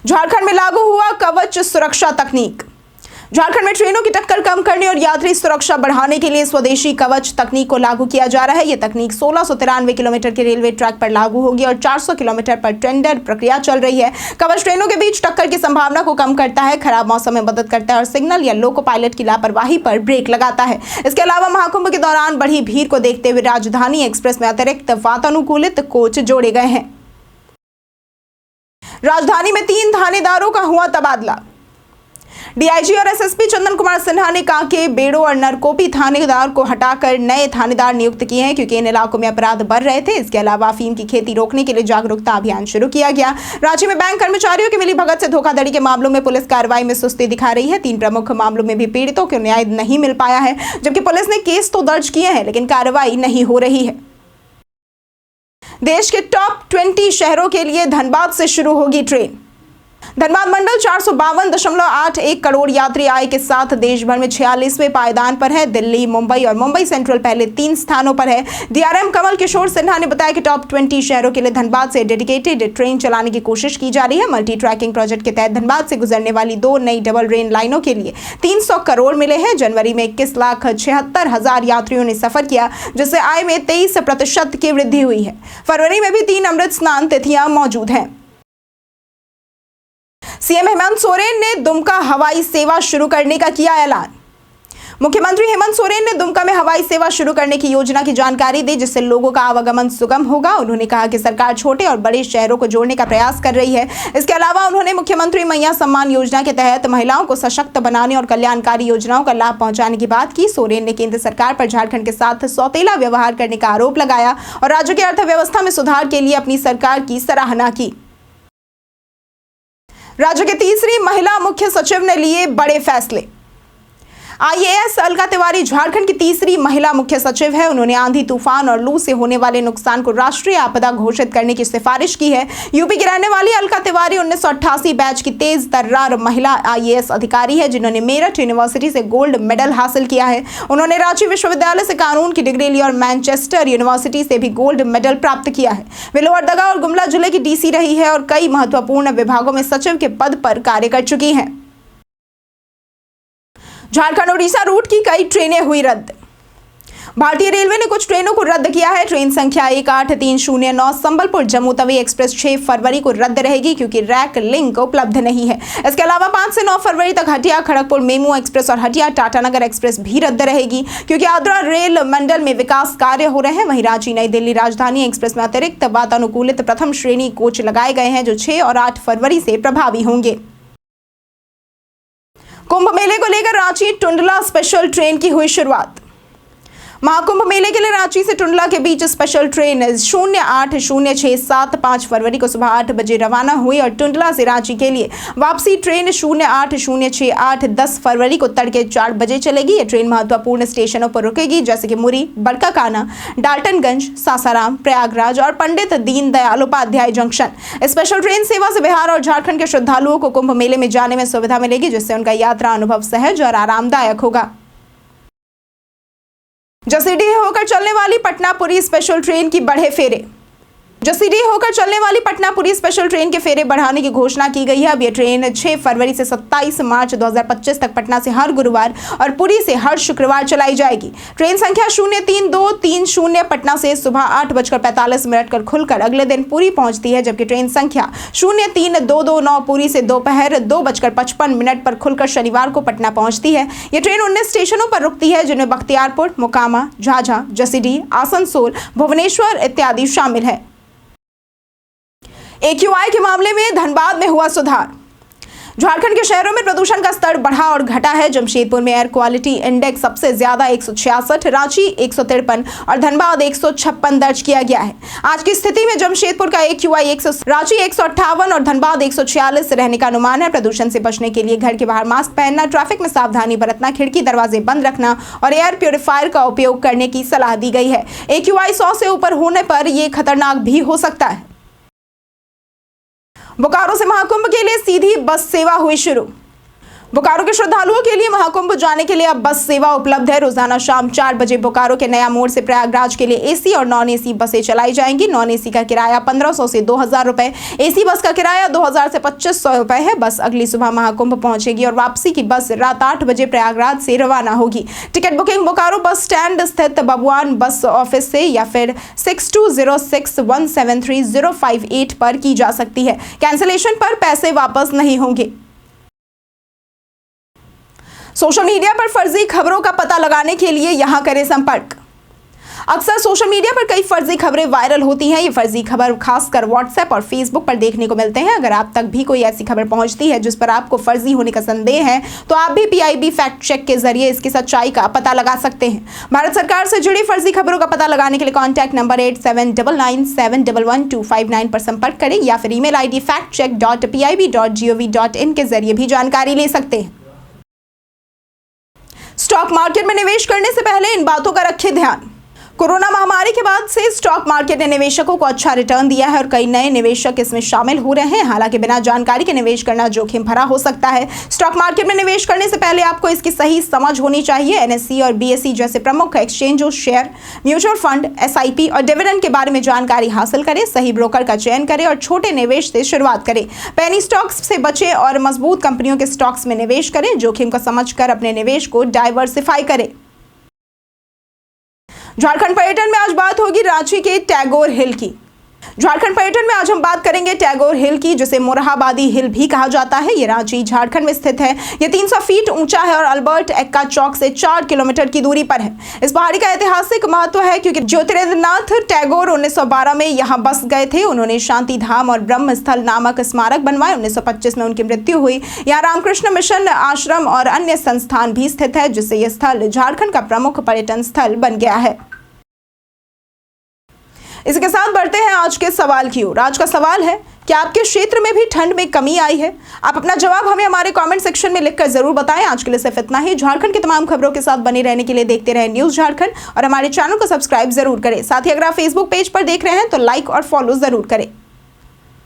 झारखंड में लागू हुआ कवच सुरक्षा तकनीक। झारखंड में ट्रेनों की टक्कर कम करने और यात्री सुरक्षा बढ़ाने के लिए स्वदेशी कवच तकनीक को लागू किया जा रहा है। यह तकनीक 1693 किलोमीटर के रेलवे ट्रैक पर लागू होगी और 400 किलोमीटर पर टेंडर प्रक्रिया चल रही है। कवच ट्रेनों के बीच टक्कर की संभावना को कम करता है, खराब मौसम में मदद करता है और सिग्नल या लोको पायलट की लापरवाही पर ब्रेक लगाता है। इसके अलावा महाकुंभ के दौरान बढ़ी भीड़ को देखते हुए राजधानी एक्सप्रेस में अतिरिक्त वातानुकूलित कोच जोड़े गए हैं। राजधानी में 3 थानेदारों का हुआ तबादला। डीआईजी और एसएसपी चंदन कुमार सिन्हा ने कांके, बेड़ो और नरकोपी थानेदार को हटाकर नए थानेदार नियुक्त किए हैं क्योंकि इन इलाकों में अपराध बढ़ रहे थे। इसके अलावा अफीम की खेती रोकने के लिए जागरूकता अभियान शुरू किया गया। रांची में बैंक कर्मचारियों की मिलीभगत से धोखाधड़ी के मामलों में पुलिस कार्रवाई में सुस्ती दिखा रही है। 3 प्रमुख मामलों में भी पीड़ितों को न्याय नहीं मिल पाया है, जबकि पुलिस ने केस तो दर्ज किए हैं लेकिन कार्रवाई नहीं हो रही है। देश के टॉप 20 शहरों के लिए धनबाद से शुरू होगी ट्रेन। धनबाद मंडल 452.81 करोड़ यात्री आय के साथ देश भर में 46वें पायदान पर है। दिल्ली, मुंबई और मुंबई सेंट्रल पहले 3 स्थानों पर है। डीआरएम कमल किशोर सिन्हा ने बताया कि टॉप 20 शहरों के लिए धनबाद से डेडिकेटेड ट्रेन चलाने की कोशिश की जा रही है। मल्टी ट्रैकिंग प्रोजेक्ट के तहत धनबाद से गुजरने वाली 2 नई डबल रेल लाइनों के लिए 300 करोड़ मिले हैं। जनवरी में 21,76,000 यात्रियों ने सफर किया, जिससे आय में 23% की वृद्धि हुई है। फरवरी में भी 3 अमृत स्नान तिथियां मौजूद हैं। सीएम हेमंत सोरेन ने दुमका हवाई सेवा शुरू करने का किया ऐलान। मुख्यमंत्री हेमंत सोरेन ने दुमका में हवाई सेवा शुरू करने की योजना की जानकारी दी, जिससे लोगों का आवागमन सुगम होगा। उन्होंने कहा कि सरकार छोटे और बड़े शहरों को जोड़ने का प्रयास कर रही है। इसके अलावा उन्होंने मुख्यमंत्री मैया सम्मान योजना के तहत महिलाओं को सशक्त बनाने और कल्याणकारी योजनाओं का लाभ पहुंचाने की बात की। सोरेन ने केंद्र सरकार पर झारखंड के साथ सौतेला व्यवहार करने का आरोप लगाया और राज्य की अर्थव्यवस्था में सुधार के लिए अपनी सरकार की सराहना की। राज्य के तीसरी महिला मुख्य सचिव ने लिए बड़े फैसले। आईएएस अलका तिवारी झारखंड की तीसरी महिला मुख्य सचिव है। उन्होंने आंधी, तूफान और लू से होने वाले नुकसान को राष्ट्रीय आपदा घोषित करने की सिफारिश की है। यूपी की रहने वाली अलका तिवारी 1988 बैच की तेज तर्रार महिला आईएएस अधिकारी है, जिन्होंने मेरठ यूनिवर्सिटी से गोल्ड मेडल हासिल किया है। उन्होंने रांची विश्वविद्यालय से कानून की डिग्री ली और मैनचेस्टर यूनिवर्सिटी से भी गोल्ड मेडल प्राप्त किया है। वे लोहरदगा और गुमला जिले की डीसी रही है और कई महत्वपूर्ण विभागों में सचिव के पद पर कार्य कर चुकी हैं। झारखंड उड़ीसा रूट की कई ट्रेनें हुई रद्द। भारतीय रेलवे ने कुछ ट्रेनों को रद्द किया है। ट्रेन संख्या 18309 संबलपुर जम्मू तवी एक्सप्रेस 6 फरवरी को रद्द रहेगी क्योंकि रैक लिंक उपलब्ध नहीं है। इसके अलावा 5 से 9 फरवरी तक हटिया खड़गपुर मेमू एक्सप्रेस और हटिया टाटानगर एक्सप्रेस भी रद्द रहेगी क्योंकि आद्रा रेल मंडल में विकास कार्य हो रहे हैं। वहीं रांची नई दिल्ली राजधानी एक्सप्रेस में अतिरिक्त वातानुकूलित प्रथम श्रेणी कोच लगाए गए हैं, जो 6 और 8 फरवरी से प्रभावी होंगे। कुंभ मेले को लेकर रांची टुंडला स्पेशल ट्रेन की हुई शुरुआत। महाकुंभ मेले के लिए रांची से टुंडला के बीच स्पेशल ट्रेन 080675 5 फरवरी को सुबह 8 बजे रवाना हुई और टुंडला से रांची के लिए वापसी ट्रेन 0806 10 फरवरी को तड़के 4 बजे चलेगी। ये ट्रेन महत्वपूर्ण स्टेशनों पर रुकेगी, जैसे कि मुरी, बड़काकाना, डाल्टनगंज, सासाराम, प्रयागराज और Pandit Deendayal Upadhyaya junction. Special train सेवा से बिहार और झारखंड के श्रद्धालुओं को कुंभ मेले में जाने में सुविधा मिलेगी, जिससे उनका यात्रा अनुभव सहज और आरामदायक होगा। जसीडीह होकर चलने वाली पटना पुरी स्पेशल ट्रेन की बढ़े फेरे। जसीडीह होकर चलने वाली पटना पुरी स्पेशल ट्रेन के फेरे बढ़ाने की घोषणा की गई है। अब यह ट्रेन 6 फरवरी से 27 मार्च 2025 तक पटना से हर गुरुवार और पुरी से हर शुक्रवार चलाई जाएगी। ट्रेन संख्या 03230 पटना से सुबह 8:45 पर खुलकर अगले दिन पुरी पहुंचती है, जबकि ट्रेन संख्या 03229 पुरी से दोपहर 2:55 पर खुलकर शनिवार को पटना पहुंचती है। ये ट्रेन 19 स्टेशनों पर रुकती है, जिनमें बख्तियारपुर, मोकामा, झाझा, जसीडीह, आसनसोल, भुवनेश्वर इत्यादि शामिल है। AQI के मामले में धनबाद में हुआ सुधार। झारखंड के शहरों में प्रदूषण का स्तर बढ़ा और घटा है। जमशेदपुर में एयर क्वालिटी इंडेक्स सबसे ज्यादा 166, रांची 153 और धनबाद 156 दर्ज किया गया है। आज की स्थिति में जमशेदपुर का AQI 100, रांची 158 और धनबाद 146 रहने का अनुमान है। प्रदूषण से बचने के लिए घर के बाहर मास्क पहनना, ट्रैफिक में सावधानी बरतना, खिड़की दरवाजे बंद रखना और एयर प्यूरिफायर का उपयोग करने की सलाह दी गई है। AQI 100 से ऊपर होने पर यह खतरनाक भी हो सकता है। बोकारो से महाकुंभ के लिए सीधी बस सेवा हुई शुरू। बोकारो के श्रद्धालुओं के लिए महाकुंभ जाने के लिए अब बस सेवा उपलब्ध है। रोजाना शाम 4 बजे बोकारो के नया मोड़ से प्रयागराज के लिए एसी और नॉन एसी बसें चलाई जाएंगी। नॉन एसी का किराया 1500 से 2000 रुपए, एसी बस का किराया 2000 से 2500 रुपए है। बस अगली सुबह महाकुंभ पहुंचेगी और वापसी की बस रात 8 बजे प्रयागराज से रवाना होगी। Ticket booking Bokaro bus stand स्थित बबुआन बस ऑफिस से या फिर 6206173058 पर की जा सकती है। कैंसिलेशन पर पैसे वापस नहीं होंगे। सोशल मीडिया पर फर्जी खबरों का पता लगाने के लिए यहां करें संपर्क। अक्सर सोशल मीडिया पर कई फर्जी खबरें वायरल होती हैं। ये फर्जी खबर खासकर व्हाट्सएप और फेसबुक पर देखने को मिलते हैं। अगर आप तक भी कोई ऐसी खबर पहुंचती है जिस पर आपको फर्जी होने का संदेह है तो आप भी PIB फैक्ट चेक के जरिए इसकी सच्चाई का पता लगा सकते हैं। भारत सरकार से जुड़ी फर्जी खबरों का पता लगाने के लिए कॉन्टैक्ट नंबर 8799711259 पर संपर्क करें या फिर email ID factcheck.pib.gov.in के जरिए भी जानकारी ले सकते हैं। स्टॉक मार्केट में निवेश करने से पहले इन बातों का रखें ध्यान। कोरोना महामारी के बाद से स्टॉक मार्केट ने निवेशकों को अच्छा रिटर्न दिया है और कई नए निवेशक इसमें शामिल हो रहे हैं। हालांकि बिना जानकारी के निवेश करना जोखिम भरा हो सकता है। स्टॉक मार्केट में निवेश करने से पहले आपको इसकी सही समझ होनी चाहिए। NSE और BSE जैसे प्रमुख एक्सचेंजों, शेयर, म्यूचुअल फंड, SIP और डिविडेंड के बारे में जानकारी हासिल करें। सही ब्रोकर का चयन करें और छोटे निवेश से शुरुआत करें। पेनी स्टॉक्स से बचें और मजबूत कंपनियों के स्टॉक्स में निवेश करें। जोखिम को समझकर अपने निवेश को डाइवर्सिफाई करें। झारखंड पर्यटन में आज बात होगी रांची के टैगोर हिल की। झारखंड पर्यटन में आज हम बात करेंगे टैगोर हिल की, जिसे मोरहाबादी हिल भी कहा जाता है। ये रांची झारखंड में स्थित है। ये 300 फीट ऊंचा है और अल्बर्ट एक्का चौक से 4 किलोमीटर की दूरी पर है। इस पहाड़ी का ऐतिहासिक महत्व है क्योंकि ज्योतिरिंद्रनाथ टैगोर 1912 में यहाँ बस गए थे। उन्होंने शांति धाम और ब्रह्म स्थल नामक स्मारक बनवाए। 1925 में उनकी मृत्यु हुई। यहाँ रामकृष्ण मिशन आश्रम और अन्य संस्थान भी स्थित है, जिससे यह स्थल झारखंड का प्रमुख पर्यटन स्थल बन गया है। इसके साथ बढ़ते हैं आज के सवाल की ओर। आज का सवाल है, क्या आपके क्षेत्र में भी ठंड में कमी आई है? आप अपना जवाब हमें हमारे कमेंट सेक्शन में लिखकर जरूर बताएं। आज के लिए सिर्फ इतना ही। झारखंड की तमाम खबरों के साथ बने रहने के लिए देखते रहें न्यूज़ झारखंड और हमारे चैनल को सब्सक्राइब जरूर करें। साथ ही अगर आप फेसबुक पेज पर देख रहे हैं तो लाइक और फॉलो जरूर करें।